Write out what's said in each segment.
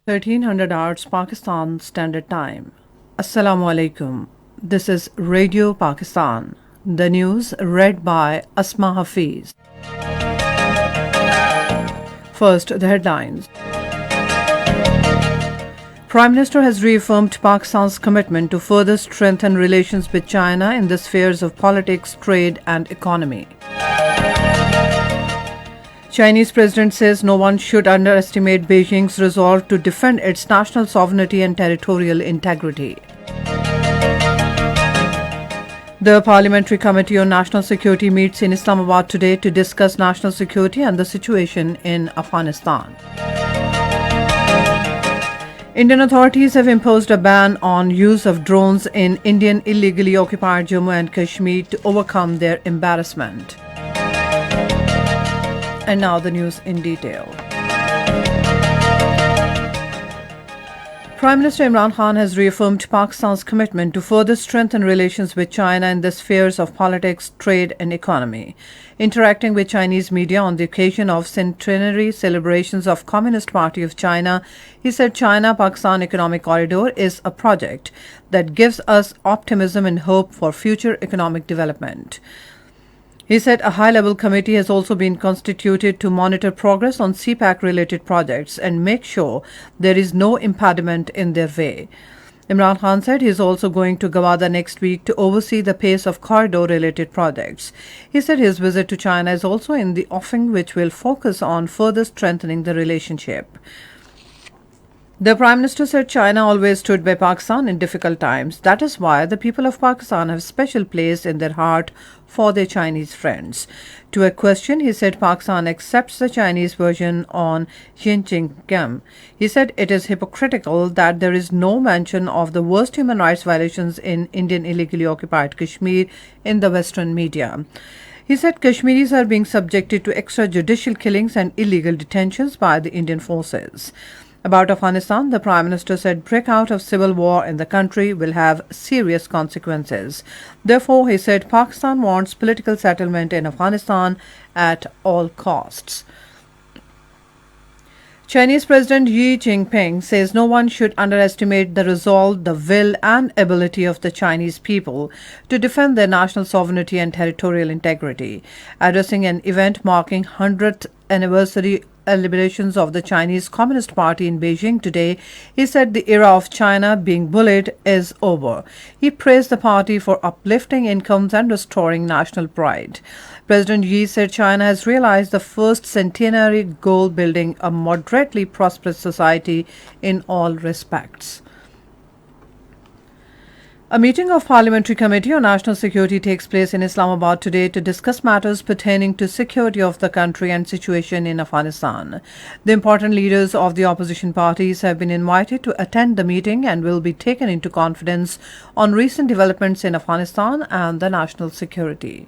1300 hours Pakistan Standard Time. Assalamu alaikum. This is Radio Pakistan. The news read by Asma Hafiz. First, the headlines. Prime Minister has reaffirmed Pakistan's commitment to further strengthen relations with China in the spheres of politics, trade and economy. Chinese President says no one should underestimate Beijing's resolve to defend its national sovereignty and territorial integrity. The Parliamentary Committee on National Security meets in Islamabad today to discuss national security and the situation in Afghanistan. Indian authorities have imposed a ban on use of drones in Indian illegally occupied Jammu and Kashmir to overcome their embarrassment. And now the news in detail. Prime Minister Imran Khan has reaffirmed Pakistan's commitment to further strengthen relations with China in the spheres of politics, trade and economy. Interacting with Chinese media on the occasion of centenary celebrations of Communist Party of China, he said China-Pakistan Economic Corridor is a project that gives us optimism and hope for future economic development. He said a high-level committee has also been constituted to monitor progress on CPAC-related projects and make sure there is no impediment in their way. Imran Khan said he is also going to Gawada next week to oversee the pace of corridor-related projects. He said his visit to China is also in the offing, which will focus on further strengthening the relationship. The Prime Minister said China always stood by Pakistan in difficult times. That is why the people of Pakistan have a special place in their heart for their Chinese friends. To a question, he said Pakistan accepts the Chinese version on Xinjiang. He said it is hypocritical that there is no mention of the worst human rights violations in Indian illegally occupied Kashmir in the Western media. He said Kashmiris are being subjected to extrajudicial killings and illegal detentions by the Indian forces. About Afghanistan, the Prime Minister said breakout of civil war in the country will have serious consequences. Therefore, he said Pakistan wants political settlement in Afghanistan at all costs. Chinese President Xi Jinping says no one should underestimate the resolve, the will and ability of the Chinese people to defend their national sovereignty and territorial integrity. Addressing an event marking 100th anniversary celebrations of the Chinese Communist Party in Beijing today, he said the era of China being bullied is over. He praised the party for uplifting incomes and restoring national pride. President Xi said China has realized the first centenary goal, building a moderately prosperous society in all respects. A meeting of Parliamentary Committee on National Security takes place in Islamabad today to discuss matters pertaining to security of the country and situation in Afghanistan. The important leaders of the opposition parties have been invited to attend the meeting and will be taken into confidence on recent developments in Afghanistan and the national security.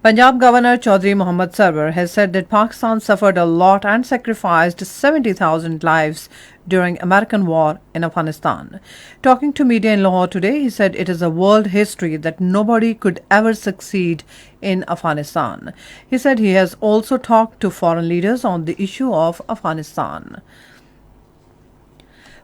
Punjab Governor Chaudhry Mohammad Sarwar has said that Pakistan suffered a lot and sacrificed 70,000 lives during American war in Afghanistan. Talking to media in Lahore today, he said it is a world history that nobody could ever succeed in Afghanistan. He said he has also talked to foreign leaders on the issue of Afghanistan.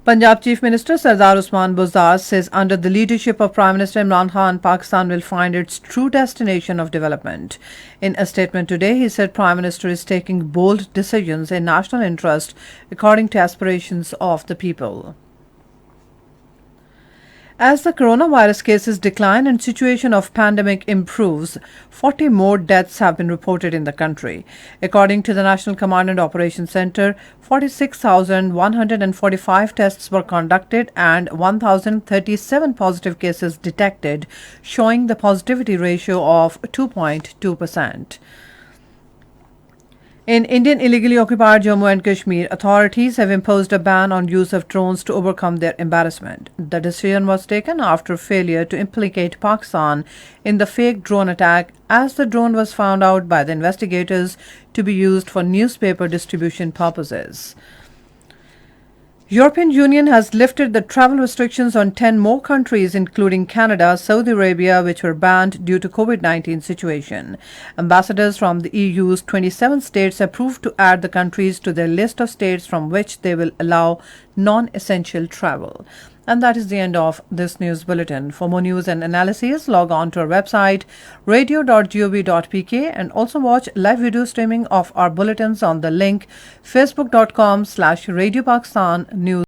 Punjab Chief Minister Sardar Usman Buzdar says under the leadership of Prime Minister Imran Khan, Pakistan will find its true destination of development. In a statement today, he said Prime Minister is taking bold decisions in national interest according to aspirations of the people. As the coronavirus cases decline and situation of pandemic improves, 40 more deaths have been reported in the country. According to the National Command and Operations Center, 46,145 tests were conducted and 1,037 positive cases detected, showing the positivity ratio of 2.2%. In Indian illegally occupied Jammu and Kashmir, authorities have imposed a ban on use of drones to overcome their embarrassment. The decision was taken after failure to implicate Pakistan in the fake drone attack, as the drone was found out by the investigators to be used for newspaper distribution purposes. European Union has lifted the travel restrictions on 10 more countries including Canada, Saudi Arabia, which were banned due to COVID-19 situation. Ambassadors from the EU's 27 states approved to add the countries to their list of states from which they will allow non-essential travel. And that is the end of this news bulletin. For more news and analysis, log on to our website radio.gov.pk and also watch live video streaming of our bulletins on the link facebook.com/Radio Pakistan News.